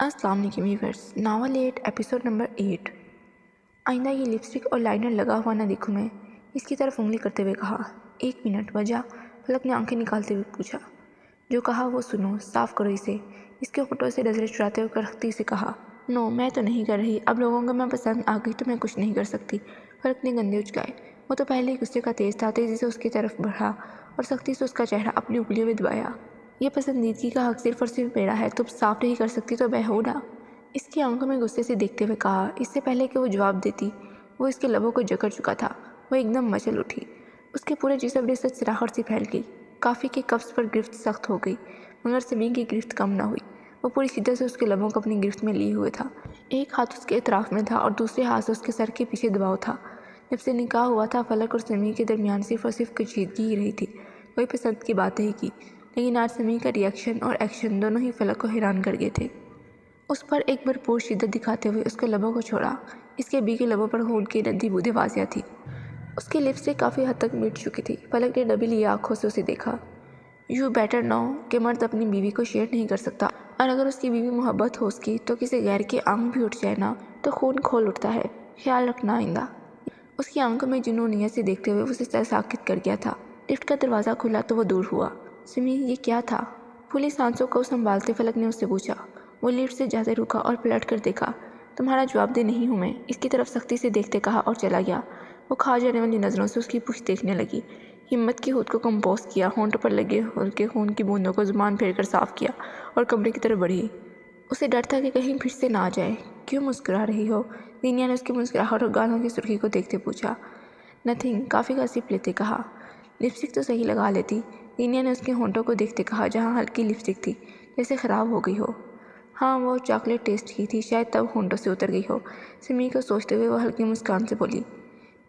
السلام علیکم viewers, novel 8 episode number 8۔ آئندہ یہ لپسٹک اور لائنر لگا ہوا نہ دیکھوں میں، اس کی طرف انگلی کرتے ہوئے کہا۔ 1 منٹ وجہ؟ فلک نے آنکھیں نکالتے ہوئے پوچھا۔ جو کہا وہ سنو، صاف کرو اسے۔ اس کے ہونٹوں سے نظریں چراتے ہوئے سختی سے کہا۔ نو، میں تو نہیں کر رہی، اب لوگوں کو میں پسند آ گئی تو میں کچھ نہیں کر سکتی۔ فلک نے گندے اچکائے۔ وہ تو پہلے ہی غصے کا تیز تھا، تیزی سے اس کی طرف بڑھا اور سختی سے اس کا چہرہ اپنی انگلیوں میں دبایا۔ یہ پسندیدگی کا حق صرف اور صرف میرا ہے، تم صاف نہیں کر سکتی تو بیہودہ۔ اس کی آنکھوں میں غصے سے دیکھتے ہوئے کہا۔ اس سے پہلے کہ وہ جواب دیتی، وہ اس کے لبوں کو جکڑ چکا تھا۔ وہ ایک دم مچل اٹھی۔ اس کے پورے جسم میں سراہٹ سی پھیل گئی۔ کافی کے قبض پر گرفت سخت ہو گئی، مگر سمین کی گرفت کم نہ ہوئی۔ وہ پوری شدت سے اس کے لبوں کو اپنی گرفت میں لیے ہوئے تھا۔ ایک ہاتھ اس کے اطراف میں تھا اور دوسرے ہاتھ سے اس کے سر کے پیچھے دباؤ تھا۔ جب سے نکاح ہوا تھا، فلک اور سمین کے درمیان صرف اور صرف کشیدگی ہی رہی تھی، کوئی پسند کی بات نہیں کی۔ لیکن آج سمین کا ری ایکشن اور ایکشن دونوں ہی فلک کو حیران کر گئے تھے۔ اس پر ایک بھرپور شدت دکھاتے ہوئے اس کے لبوں کو چھوڑا۔ اس کے بیگے لبوں پر خون کی ندی بوندیں واضح تھی۔ اس کی لپس سے کافی حد تک مٹ چکی تھی۔ فلک نے ڈبی لیے آنکھوں سے اسے دیکھا۔ یو بیٹر نو کہ مرد اپنی بیوی کو شیئر نہیں کر سکتا، اور اگر اس کی بیوی محبت ہو اس کی تو کسی غیر کے آنکھ بھی اٹھ جائے نا تو خون کھول اٹھتا ہے۔ خیال رکھنا آئندہ۔ اس کی آنکھوں میں جنونیت سے دیکھتے ہوئے اسے ساکت کر گیا تھا۔ لفٹ کا دروازہ کھلا تو وہ دور ہوا۔ سمین، یہ کیا تھا؟ پھولی سانسوں کو سنبھالتے فلک نے اس سے پوچھا۔ وہ لفٹ سے جاتے رکا اور پلٹ کر دیکھا۔ تمہارا جواب دہ نہیں ہوں میں، اس کی طرف سختی سے دیکھتے کہا اور چلا گیا۔ وہ کھا جانے والی نظروں سے اس کی پشت دیکھنے لگی۔ ہمت کی خود کو کمپوز کیا، ہونٹوں پر لگے ہلکے خون کی بوندوں کو زبان پھیر کر صاف کیا اور کمرے کی طرف بڑھی۔ اسے ڈر تھا کہ کہیں پھر سے نہ آ جائے۔ کیوں مسکرا رہی ہو؟ زینیا نے اس کی مسکراہٹ اور گالوں کی سرخی کو دیکھتے پوچھا۔ نتھنگ، کافی کا سپ لیتے کہا۔ لپسٹک تو صحیح لگا لیتی، زینیا نے اس کے ہونٹوں کو دیکھتے کہا جہاں ہلکی لپسٹک تھی، جیسے خراب ہو گئی ہو۔ ہاں، وہ چاکلیٹ ٹیسٹ کی تھی، شاید تب ہونٹوں سے اتر گئی ہو۔ سمین کو سوچتے ہوئے وہ ہلکی مسکان سے بولی۔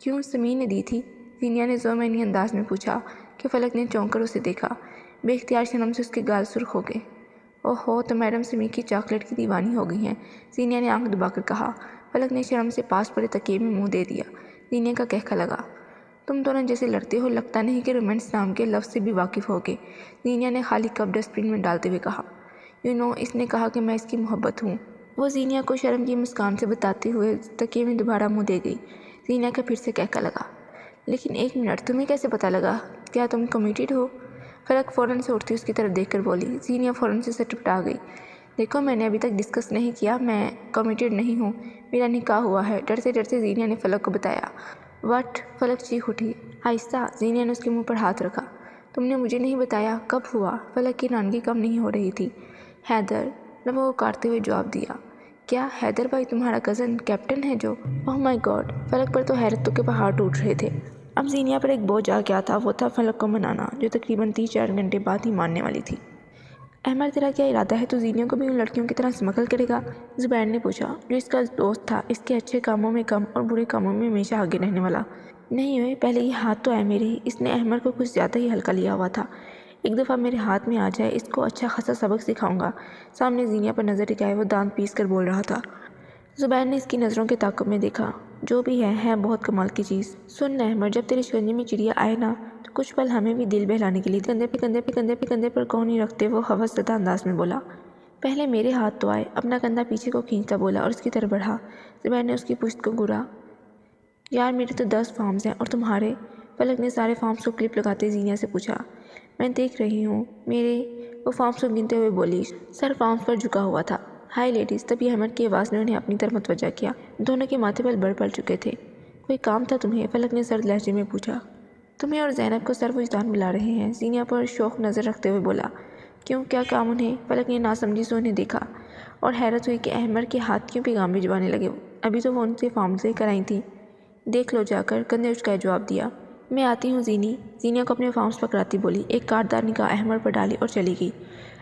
کیوں، سمین نے دی تھی؟ زینیا نے ذومعنی انداز میں پوچھا کہ فلک نے چونک کر اسے دیکھا۔ بے اختیار شرم سے اس کے گال سرخ ہو گئے۔ اوہو، تو میڈم سمین کی چاکلیٹ کی دیوانی ہو گئی ہیں، زینیا نے آنکھ دبا کر کہا۔ فلک نے شرم سے پاس پڑے تکیے میں منہ دے دیا۔ زینیا کا کہکا لگا۔ تم دونوں جیسے لڑتے ہو، لگتا نہیں کہ رومانس نام کے لفظ سے بھی واقف ہوگے، زینیا نے خالی کپ ڈسٹ بن میں ڈالتے ہوئے کہا۔ یو نو، اس نے کہا کہ میں اس کی محبت ہوں۔ وہ زینیا کو شرم کی مسکان سے بتاتے ہوئے تکیے میں دوبارہ منہ دے گئی۔ زینیا کا پھر سے کہکا لگا۔ لیکن 1 منٹ، تمہیں کیسے پتہ لگا؟ کیا تم کمیٹڈ ہو؟ فلک فوراً سے اٹھتی اس کی طرف دیکھ کر بولی۔ زینیا فوراً سے سٹپٹا گئی۔ دیکھو، میں نے ابھی تک ڈسکس نہیں کیا، میں کمیٹڈ نہیں ہوں، میرا نکاح ہوا ہے، ڈرتے ڈرتے زینیا نے فلک کو بتایا۔ وٹ؟ فلک چیخ اٹھی۔ آہستہ، زینیا نے اس کے منہ پر ہاتھ رکھا۔ تم نے مجھے نہیں بتایا، کب ہوا؟ فلک کی نانگی کم نہیں ہو رہی تھی۔ حیدر، لبوں کو کاٹتے ہوئے جواب دیا۔ کیا حیدر بھائی تمہارا کزن کیپٹن ہے جو؟ اوہ مائی گاڈ! فلک پر تو حیرتوں کے پہاڑ ٹوٹ رہے تھے۔ اب زینیا پر ایک بوجھ آ گیا تھا، وہ تھا فلک کو منانا، جو تقریباً 3-4 گھنٹے بعد ہی ماننے والی تھی۔ احمد، تیرا کیا ارادہ ہے؟ تو زینیا کو بھی ان لڑکیوں کی طرح اسمگل کرے گا؟ زبیر نے پوچھا، جو اس کا دوست تھا، اس کے اچھے کاموں میں کم اور برے کاموں میں ہمیشہ آگے رہنے والا۔ نہیں ہوئے، پہلے یہ ہاتھ تو آئے میرے۔ اس نے احمد کو کچھ زیادہ ہی ہلکا لیا ہوا تھا۔ ایک دفعہ میرے ہاتھ میں آ جائے، اس کو اچھا خاصا سبق سکھاؤں گا۔ سامنے زینیا پر نظر ٹکائے وہ دانت پیس کر بول رہا تھا۔ زبیر نے اس کی نظروں کے تعاقب میں دیکھا۔ جو بھی ہے بہت کمال کی چیز۔ سن احمد، جب تیرے شکنجے میں چڑیا آئے نا تو کچھ پل ہمیں بھی دل بہلانے کے لیے کندھے پر کون نہیں رکھتے، وہ ہوس زدہ انداز میں بولا۔ پہلے میرے ہاتھ تو آئے، اپنا کندھا پیچھے کو کھینچتا بولا اور اس کی طرف بڑھا۔ زبیر نے اس کی پشت کو گھورا۔ یار، میرے تو 10 فارمز ہیں، اور تمہارے؟ فلک نے سارے فارمز کو کلپ لگاتے زینیا سے پوچھا۔ میں دیکھ رہی ہوں، میرے، وہ فارمز کو گنتے ہوئے بولی۔ سر فارمز پر جھکا ہوا تھا۔ ہائی لیڈیز، تبھی احمد کی آواز نے انہیں اپنی طرف متوجہ کیا۔ دونوں کے ماتھے پر بڑھ پڑ چکے تھے۔ کوئی کام تھا تمہیں؟ فلک نے سرد لہجے میں پوچھا۔ تمہیں اور زینب کو سر وجدان بلا رہے ہیں، زینیا پر شوق نظر رکھتے ہوئے بولا۔ کیوں، کیا کام انہیں؟ فلک نے ناسمجھی سے انہیں دیکھا اور حیرت ہوئی کہ احمد کے ہاتھ کیوں پیغام بھجوانے لگے، ابھی تو وہ ان سے فارمز لے کر آئی تھیں۔ دیکھ لو جا کر، کندھے اچکائے جواب دیا۔ میں آتی ہوں زینی، زینیا کو اپنے فارمز پکڑاتی بولی۔ ایک کاٹدار نگاہ احمد پر ڈالی اور چلی گئی۔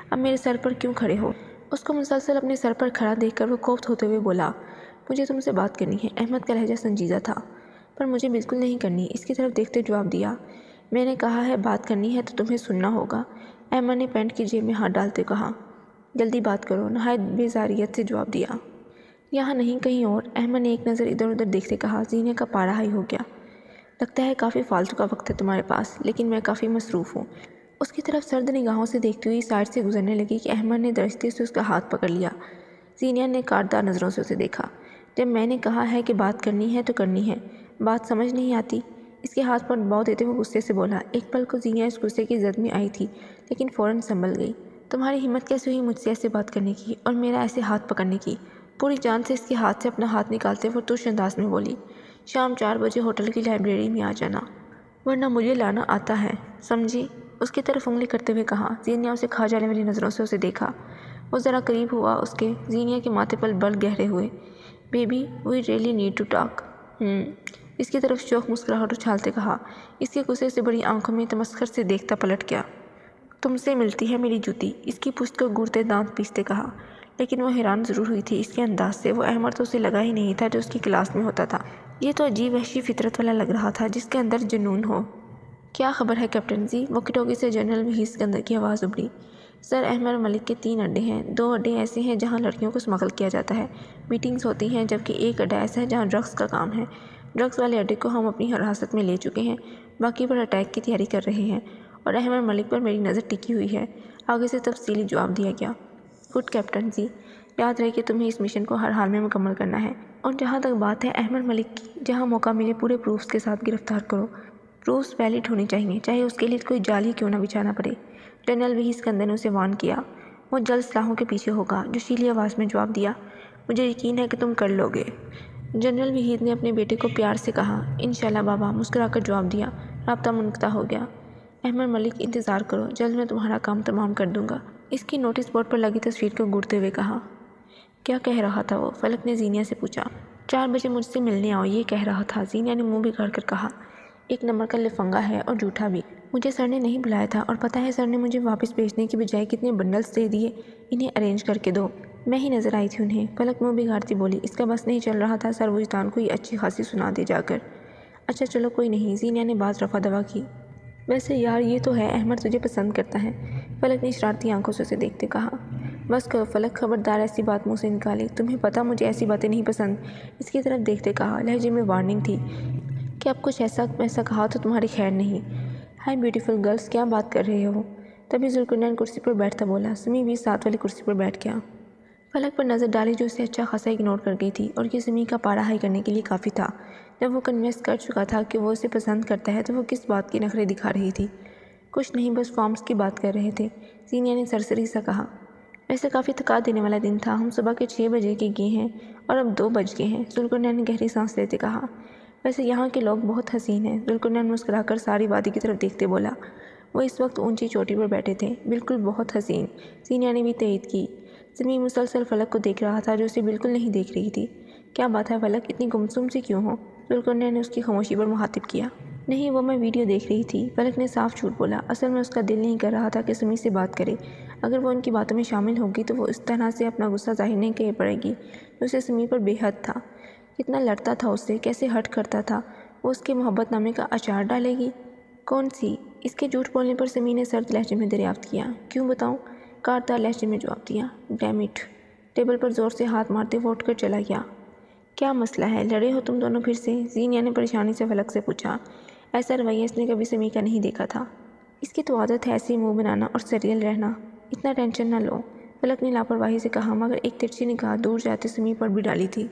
اب میرے سر پر کیوں کھڑے ہو؟ اس کو مسلسل اپنے سر پر کھڑا دیکھ کر وہ کوفت ہوتے ہوئے بولا۔ مجھے تم سے بات کرنی ہے۔ احمد کا لہجہ سنجیدہ تھا۔ پر مجھے بالکل نہیں کرنی، اس کی طرف دیکھتے جواب دیا۔ میں نے کہا ہے بات کرنی ہے تو تمہیں سننا ہوگا، احمد نے پینٹ کی جیب میں ہاتھ ڈالتے کہا۔ جلدی بات کرو، نہایت بیزاریت سے جواب دیا۔ یہاں نہیں، کہیں اور، احمد نے ایک نظر ادھر ادھر دیکھتے کہا۔ زینیا کا پارا ہائی ہو گیا۔ لگتا ہے کافی فالتو کا وقت ہے تمہارے پاس، لیکن میں کافی مصروف ہوں۔ اس کی طرف سرد نگاہوں سے دیکھتی ہوئی سائڈ سے گزرنے لگی کہ احمد نے درستی سے اس کا ہاتھ پکڑ لیا۔ زینیا نے کاٹدار نظروں سے اسے دیکھا۔ جب میں نے کہا ہے کہ بات کرنی ہے تو کرنی ہے، بات سمجھ نہیں آتی؟ اس کے ہاتھ پر دباؤ دیتے ہوئے غصے سے بولا۔ ایک پل کو زینیا اس غصے کی زد میں آئی تھی، لیکن فوراً سنبھل گئی۔ تمہاری ہمت کیسے ہوئی مجھ سے ایسے بات کرنے کی اور میرا ایسے ہاتھ پکڑنے کی؟ پوری جان سے اس کے ہاتھ سے اپنا ہاتھ نکالتے وہ ترش انداز میں بولی۔ شام 4 بجے ہوٹل کی لائبریری میں آ جانا، ورنہ مجھے لانا آتا ہے، سمجھی؟ اس کی طرف انگلی کرتے ہوئے کہا۔ زینیا اسے کھا جانے والی نظروں سے اسے دیکھا۔ وہ ذرا قریب ہوا اس کے۔ زینیا کے ماتھے پر بل گہرے ہوئے۔ Baby we really need to talk. اس کی طرف شوق مسکراہٹ اچھالتے کہا۔ اس کے غصے سے بڑی آنکھوں میں تمسخر سے دیکھتا پلٹ گیا۔ تم سے ملتی ہے میری جوتی، اس کی پشت کو گھورتے دانت پیستے کہا۔ لیکن وہ حیران ضرور ہوئی تھی اس کے انداز سے۔ وہ احمر تو اسے لگا ہی نہیں تھا جو اس کی کلاس میں ہوتا تھا۔ یہ تو عجیب وحشی فطرت والا لگ رہا تھا جس کے اندر جنون ہو۔ کیا خبر ہے کیپٹن جی؟ واکی ٹاکی سے جنرل وہیز کے اندر کی آواز ابھری۔ سر احمد ملک کے 3 اڈے ہیں۔ 2 اڈے ایسے ہیں جہاں لڑکیوں کو اسمگل کیا جاتا ہے، میٹنگز ہوتی ہیں، جبکہ 1 اڈا ایسا ہے جہاں ڈرگس کا کام ہے۔ ڈرگس والے اڈے کو ہم اپنی حراست میں لے چکے ہیں، باقی پر اٹیک کی تیاری کر رہے ہیں، اور احمد ملک پر میری نظر ٹکی ہوئی ہے۔ آگے سے تفصیلی جواب دیا گیا۔ گڈ کیپٹن جی، یاد رہے کہ تمہیں اس مشن کو ہر حال میں مکمل کرنا ہے، اور جہاں تک بات ہے احمد ملک کی، جہاں موقع ملے پورے پروفز کے ساتھ گرفتار کرو۔ پروفز ویلڈ ہونے چاہیے، چاہے اس کے لیے کوئی جال ہی کیوں نہ بچھانا پڑے۔ جنرل وہیز کندے نے اسے وارن کیا۔ وہ جلد سلاحوں کے پیچھے ہوگا، جوشیلی آواز میں جواب دیا۔ مجھے یقین ہے کہ تم کر لو گے، جنرل وہیز نے اپنے بیٹے کو پیار سے کہا۔ انشاءاللہ بابا، مسکرا کر جواب دیا۔ رابطہ منقطع ہو گیا۔ احمد ملک انتظار کرو، جلد میں تمہارا کام تمام کر دوں گا، اس کی نوٹس بورڈ پر لگی تصویر کو گھورتے ہوئے کہا۔ کیا کہہ رہا تھا وہ؟ فلک نے زینیا سے پوچھا۔ 4 بجے مجھ سے ملنے آؤ، یہ کہہ رہا تھا، زینیا نے منہ بگاڑ کر کہا۔ 1 نمبر کا لفنگا ہے اور جھوٹا بھی۔ مجھے سر نے نہیں بلایا تھا، اور پتہ ہے سر نے مجھے واپس بھیجنے کی بجائے کتنے بنڈلز دے دیے۔ انہیں ارینج کر کے دو، میں ہی نظر آئی تھی انہیں۔ فلک منہ بگاڑتی بولی۔ اس کا بس نہیں چل رہا تھا سر وجدان کو یہ اچھی خاصی سنا دے جا کر۔ اچھا چلو کوئی نہیں، زینیا نے بات رفع دفع کی۔ ویسے یار یہ تو ہے احمد تجھے پسند کرتا ہے، فلک نے شرارتی آنکھوں سے اسے دیکھتے کہا۔ بس کرو فلک، خبردار ایسی بات منہ سے نکالی، تمہیں پتہ مجھے ایسی باتیں نہیں پسند، اس کی طرف دیکھتے کہا۔ لہجے میں وارننگ تھی کہ اب کچھ ایسا کہا تو تمہاری خیر نہیں۔ ہائی بیوٹیفل گرلز، کیا بات کر رہے ہو؟ تبھی ذوالقرنین کرسی پر بیٹھتا بولا۔ سمی بھی ساتھ والی کرسی پر بیٹھ گیا۔ فلک پر نظر ڈالی جو اسے اچھا خاصا اگنور کر گئی تھی، اور یہ سمی کا پارا ہائی کرنے کے لیے کافی تھا۔ جب وہ کنوینس کر چکا تھا کہ وہ اسے پسند کرتا ہے تو وہ کس بات کی نخرے دکھا رہی تھی؟ کچھ نہیں، بس فارمز کی بات کر رہے تھے، زینیا نے سرسری سا کہا۔ ویسے کافی تھکا دینے والا دن تھا، ہم صبح کے 6 بجے کے گئے ہیں اور اب 2 بج گئے ہیں، ذوالقرنین نے گہری سانس لیتے کہا۔ ویسے یہاں کے لوگ بہت حسین ہیں، ذوالقرنین مسکرا کر ساری وادی کی طرف دیکھتے بولا۔ وہ اس وقت اونچی چوٹی پر بیٹھے تھے، بالکل بہت حسین، زینیا نے بھی تائید کی۔ سمی مسلسل فلک کو دیکھ رہا تھا جو اسے بالکل نہیں دیکھ رہی تھی۔ کیا بات ہے فلک، اتنی گمسم سی کیوں ہو؟ ذوالقرنین نے اس کی خاموشی پر مخاطب کیا۔ نہیں، وہ میں ویڈیو دیکھ رہی تھی، فلک نے صاف جھوٹ بولا۔ اصل میں اس کا دل نہیں کر رہا تھا کہ سمی سے بات کرے۔ اگر وہ ان کی باتوں میں شامل ہوگی تو وہ اس طرح سے اپنا غصہ ظاہر نہیں کر پڑے گی جو اسے سمی پر بے حد تھا۔ کتنا لڑتا تھا اس سے، کیسے ہرٹ کرتا تھا، وہ اس کے محبت نامے کا اچار ڈالے گی؟ کون سی؟ اس کے جھوٹ بولنے پر سمی نے سرد لہجے میں دریافت کیا۔ کیوں بتاؤں؟ کاردار لہجے میں جواب دیا۔ Dam it! ٹیبل پر زور سے ہاتھ مارتے وہ اٹھ کر چلا گیا۔ کیا مسئلہ ہے؟ لڑے ہو تم دونوں پھر سے؟ زینیا نے پریشانی سے فلک سے پوچھا۔ ایسا رویہ اس نے کبھی سمی کا نہیں دیکھا تھا۔ اس کی تو عادت ہے ایسے منہ بنانا اور سیریل رہنا، اتنا ٹینشن نہ لو، فلک نے لاپرواہی سے کہا، مگر ایک ترچھی نگاہ دور جاتے سمی پر بھی ڈالی تھی۔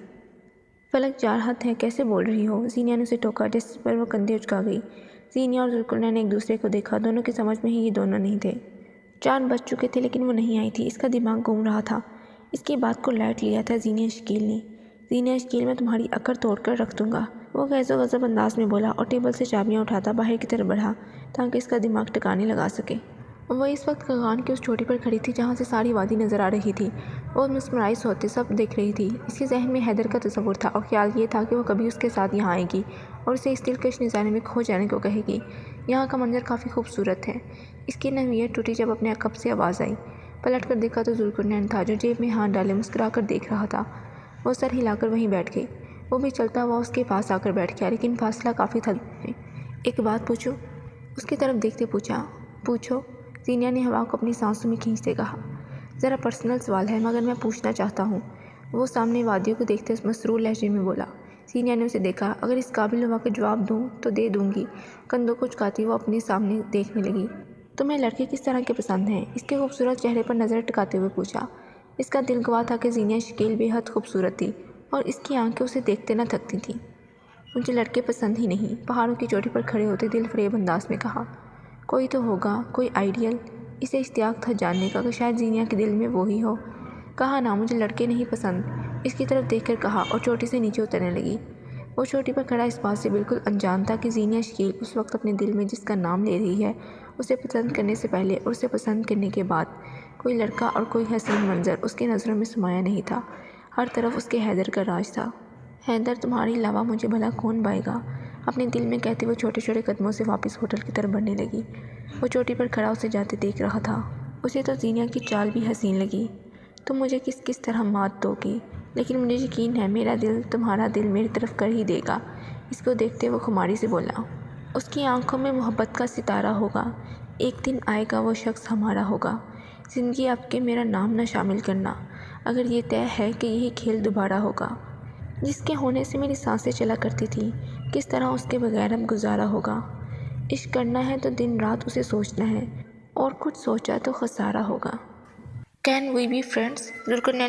فلک جارحت ہے، کیسے بول رہی ہو؟ زینیا نے اسے ٹوکا، جس پر وہ کندھے اچکا گئی۔ زینیا اور ذوالقرنین نے ایک دوسرے کو دیکھا، دونوں کی سمجھ میں ہی یہ دونوں نہیں تھے۔ 4 بج چکے تھے لیکن وہ نہیں آئی تھی، اس کا دماغ گھوم رہا تھا۔ اس کی بات کو لائٹ لیا تھا زینیا شکیل نے۔ زینیا شکیل، میں تمہاری اکڑ توڑ کر رکھ دوں گا، وہ غیظ و غضب انداز میں بولا اور ٹیبل سے چابیاں اٹھاتا باہر کی طرف بڑھا تاکہ اس کا دماغ ٹکانے لگا سکے۔ وہ اس وقت کغان کی اس چوٹی پر کھڑی تھی جہاں سے ساری وادی نظر آ رہی تھی۔ وہ مسمرائز ہوتے سب دیکھ رہی تھی۔ اس کے ذہن میں حیدر کا تصور تھا اور خیال یہ تھا کہ وہ کبھی اس کے ساتھ یہاں آئے گی اور اسے اس دلکش نظارے میں کھو جانے کو کہے گی۔ یہاں کا منظر کافی خوبصورت ہے۔ اس کی نوعیت ٹوٹی جب اپنے عقب سے آواز آئی۔ پلٹ کر دیکھا تو ذوالقرنین تھا جو جیب میں ہاتھ ڈالے مسکرا کر دیکھ رہا تھا۔ وہ سر ہلا کر وہیں بیٹھ گئی۔ وہ بھی چلتا ہوا اس کے پاس آ کر بیٹھ گیا، لیکن فاصلہ کافی تھا۔ ایک بات پوچھوں؟ اس کی طرف دیکھتے پوچھا۔ پوچھو، زینیا نے ہوا کو اپنی سانسوں میں کھینچتے کہا۔ ذرا پرسنل سوال ہے مگر میں پوچھنا چاہتا ہوں، وہ سامنے وادیوں کو دیکھتے مسرور لہجے میں بولا۔ زینیا نے اسے دیکھا۔ اگر اس قابل ہوا کا جواب دوں تو دے دوں گی، کندھوں کو چکاتی وہ اپنے سامنے دیکھنے لگی۔ تمہیں لڑکے کس طرح کے پسند ہیں؟ اس کے خوبصورت چہرے پر نظر ٹکاتے ہوئے پوچھا۔ اس کا دل گواہ تھا کہ زینیہ شکیل بے حد خوبصورت تھی اور اس کی آنکھیں اسے دیکھتے نہ تھکتی تھیں۔ مجھے لڑکے پسند ہی نہیں، پہاڑوں کی چوٹی پر کھڑے ہوتے دل فریب انداز میں کہا۔ کوئی تو ہوگا، کوئی آئیڈیل۔ اسے اشتیاق تھا جاننے کا کہ شاید زینیہ کے دل میں وہی ہو۔ کہا نا مجھے لڑکے نہیں پسند، اس کی طرف دیکھ کر کہا اور چوٹی سے نیچے اترنے لگی۔ وہ چوٹی پر کھڑا اس بات سے بالکل انجان تھا کہ زینیہ شکیل اس وقت اپنے دل میں جس کا نام لے رہی ہے، اسے پسند کرنے سے پہلے اور اسے پسند کرنے کے بعد کوئی لڑکا اور کوئی حسین منظر اس کے نظروں میں سمایا نہیں تھا۔ ہر طرف اس کے حیدر کا راج تھا۔ حیدر تمہارے علاوہ مجھے بھلا کون پائے گا، اپنے دل میں کہتے وہ چھوٹے چھوٹے قدموں سے واپس ہوٹل کی طرف بڑھنے لگی۔ وہ چوٹی پر کھڑا اسے جاتے دیکھ رہا تھا۔ اسے تو زینیہ کی چال بھی حسین لگی۔ تم مجھے کس طرح مات دو گی، لیکن مجھے یقین ہے میرا دل تمہارا دل میری طرف کر ہی دے گا۔ اس کو دیکھتے وہ خماری سے بولا۔ اس کی آنکھوں میں محبت کا ستارہ ہوگا۔ ایک دن آئے گا وہ شخص ہمارا ہوگا۔ زندگی آپ کے میرا نام نہ شامل کرنا، اگر یہ طے ہے کہ یہی کھیل دوبارہ ہوگا۔ جس کے ہونے سے میری سانسیں چلا کرتی تھی، کس طرح اس کے بغیر اب گزارا ہوگا۔ عشق کرنا ہے تو دن رات اسے سوچنا ہے، اور کچھ سوچا تو خسارہ ہوگا۔ Can we be friends? ضرور کرنے